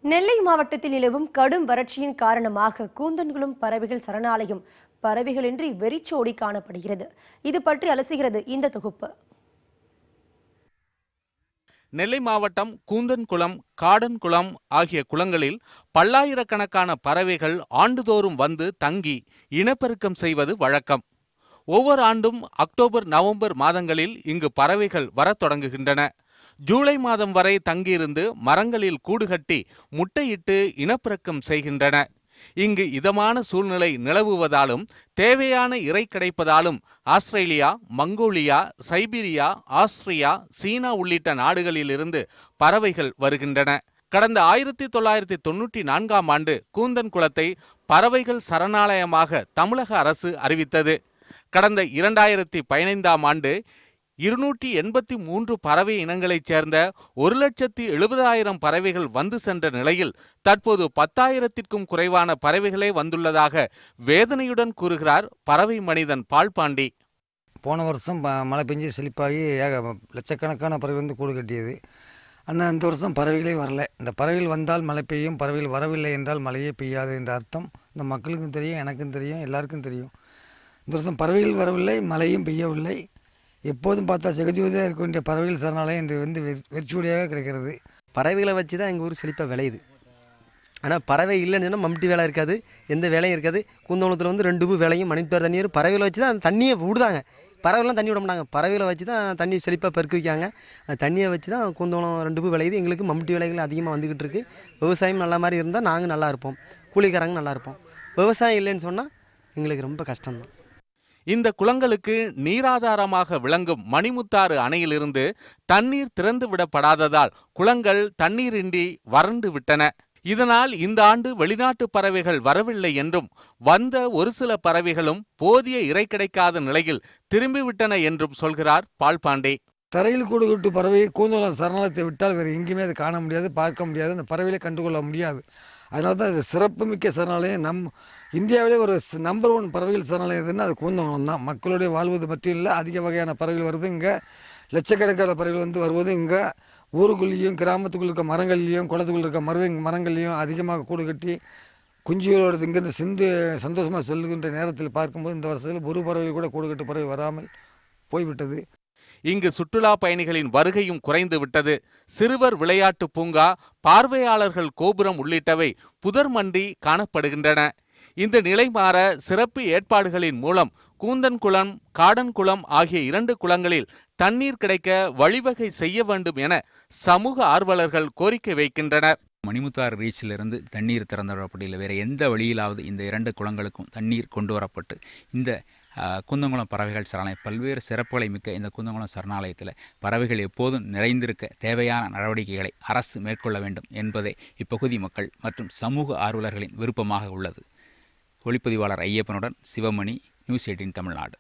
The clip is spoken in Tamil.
நெல்லை மாவட்டத்தில் நிலவும் கடும் வறட்சியின் காரணமாக கூந்தன்குளம் பறவைகள் சரணாலயம் பறவைகளின்றி வெறிச்சோடி காணப்படுகிறது. இது பற்றி அலசுகிறது இந்த தொகுப்பு. நெல்லை மாவட்டம் கூந்தன்குளம், காடன்குளம் ஆகிய குளங்களில் பல்லாயிரக்கணக்கான பறவைகள் ஆண்டுதோறும் வந்து தங்கி இனப்பெருக்கம் செய்வது வழக்கம். ஒவ்வொரு ஆண்டும் அக்டோபர், நவம்பர் மாதங்களில் இங்கு பறவைகள் வரத் தொடங்குகின்றன. ஜூலை மாதம் வரை தங்கியிருந்து மரங்களில் கூடு கட்டி முட்டையிட்டு இனப்பெருக்கம் செய்கின்றன. இங்கு இதமான சூழ்நிலை நிலவுவதாலும் தேவையான இறை கிடைப்பதாலும் ஆஸ்திரேலியா, மங்கோலியா, சைபீரியா, ஆஸ்திரியா, சீனா உள்ளிட்ட நாடுகளிலிருந்து பறவைகள் வருகின்றன. கடந்த 1994ஆம் ஆண்டு கூந்தன்குளத்தை பறவைகள் சரணாலயமாக தமிழக அரசு அறிவித்தது. கடந்த 2015ஆம் ஆண்டு 283 பறவை இனங்களைச் சேர்ந்த 1,70,000 பறவைகள் வந்து சென்ற நிலையில் தற்போது 10,000க்கும் குறைவான பறவைகளே வந்துள்ளதாக வேதனையுடன் கூறுகிறார் பறவை மனிதன் பால்பாண்டி. போன வருஷம் மழை பெஞ்சு செழிப்பாகி லட்சக்கணக்கான பறவை வந்து கூடு கட்டியது. ஆனால் இந்த வருஷம் பறவைகளே வரல. இந்த பறவைகள் வந்தால் மழை பெய்யும், பறவைகள் வரவில்லை என்றால் மழையே பெய்யாது என்ற அர்த்தம் இந்த மக்களுக்கும் தெரியும், எனக்கும் தெரியும், எல்லாருக்கும் தெரியும். இந்த வருஷம் பறவைகள் வரவில்லை, மழையும் பெய்யவில்லை. எப்போதும் பார்த்தா ஜெகஜோதியாக இருக்க வேண்டிய பறவைகள் சரணாலயம் இன்று வந்து வெறிச்சூடியாக கிடைக்கிறது. பறவைகளை வச்சு தான் எங்கள் ஊர் செழிப்பாக விளையுது. ஆனால் பறவை இல்லைன்னு சொன்னால் மம்டி வேலை இருக்காது, எந்த வேலையும் இருக்காது. கூந்தோளத்தில் வந்து 2 பூ வேலையும் மணிப்பேர் தண்ணீர் பறவைகளை வச்சு தான் அந்த தண்ணியை விடுதாங்க. பறவைலாம் தண்ணி விட மாட்டாங்க, பறவைகளை வச்சு தான் தண்ணி செழிப்பாக பெருக்க வைக்காங்க. அந்த தண்ணியை வச்சு தான் கூந்தோளம் 2 பூ விளையுது. எங்களுக்கு மம்டி வேலைகள் அதிகமாக வந்துக்கிட்டு இருக்குது. விவசாயம் நல்ல மாதிரி இருந்தால் நாங்கள் நல்லா இருப்போம், கூலிக்காரங்க நல்லா இருப்போம். விவசாயம் இல்லைன்னு சொன்னால் எங்களுக்கு ரொம்ப கஷ்டம்தான். இந்த குளங்களுக்கு நீராதாரமாக விளங்கும் மணிமுத்தாறு அணையிலிருந்து தண்ணீர் திறந்து விடப்படாததால் குளங்கள் தண்ணீரின்றி வறண்டு விட்டன. இதனால் இந்த ஆண்டு வெளிநாட்டு பறவைகள் வரவில்லை என்றும் வந்த ஒரு சில பறவைகளும் போதிய இறை கிடைக்காத நிலையில் திரும்பிவிட்டன என்றும் சொல்கிறார் பால்பாண்டே. தரையில் கூடு கட்டு பறவை கூந்தோளம் சரணாலயத்தை விட்டால் வேறு எங்கேயுமே அதை காண முடியாது, பார்க்க முடியாது, அந்த பறவைகளை கண்டுகொள்ள முடியாது. அதனால தான் இது சிறப்புமிக்க சரணாலயம். இந்தியாவிலே ஒரு நம்பர் 1 பறவைகள் சரணாலயம் எதுன்னா அது கூந்தோளம் தான். மக்களுடைய வாழ்வது மட்டும் இல்லை, அதிக வகையான பறவைகள் வருது இங்கே. லட்சக்கணக்கான பறவைகள் வந்து வருவது இங்கே. ஊருக்குள்ளேயும் கிராமத்துக்குள்ள இருக்க மரங்கள்லேயும் குளத்துக்குள்ள இருக்க மரங்கள்லேயும் அதிகமாக கூடு கட்டி குஞ்சுகளோடு இங்கேருந்து சந்தோஷமாக செல்கின்ற நேரத்தில் பார்க்கும்போது இந்த வருஷத்தில் ஒரு பறவை கூட கூடு கட்டு பறவை வராமல் போய்விட்டது. இங்கு சுற்றுலா பயணிகளின் வருகையும் குறைந்து விட்டது. சிறுவர் விளையாட்டு பூங்கா, பார்வையாளர்கள் கோபுரம் உள்ளிட்டவை புதர்மண்டி காணப்படுகின்றன. இந்த நிலை மாற சிறப்பு ஏற்பாடுகளின் மூலம் கூந்தன்குளம், காடன்குளம் ஆகிய 2 குளங்களில் தண்ணீர் கிடைக்க வழிவகை செய்ய வேண்டும் என சமூக ஆர்வலர்கள் கோரிக்கை வைக்கின்றனர். மணிமுத்தாறு ரீச்சிலிருந்து தண்ணீர் திறந்து விடப்படவில்லை. வேறு எந்த வழியிலாவது இந்த 2 குளங்களுக்கும் தண்ணீர் கொண்டு வரப்பட்டு இந்த கூந்தன்குளம் பறவைகள் சரணாலயம் பல்வேறு சிறப்புகளை மிக்க இந்த கூந்தன்குளம் சரணாலயத்தில் பறவைகள் எப்போதும் நிறைந்திருக்க தேவையான நடவடிக்கைகளை அரசு மேற்கொள்ள வேண்டும் என்பதே இப்பகுதி மக்கள் மற்றும் சமூக ஆர்வலர்களின் விருப்பமாக உள்ளது. ஒளிப்பதிவாளர் ஐயப்பனுடன் சிவமணி, நியூஸ் 18 தமிழ்நாடு.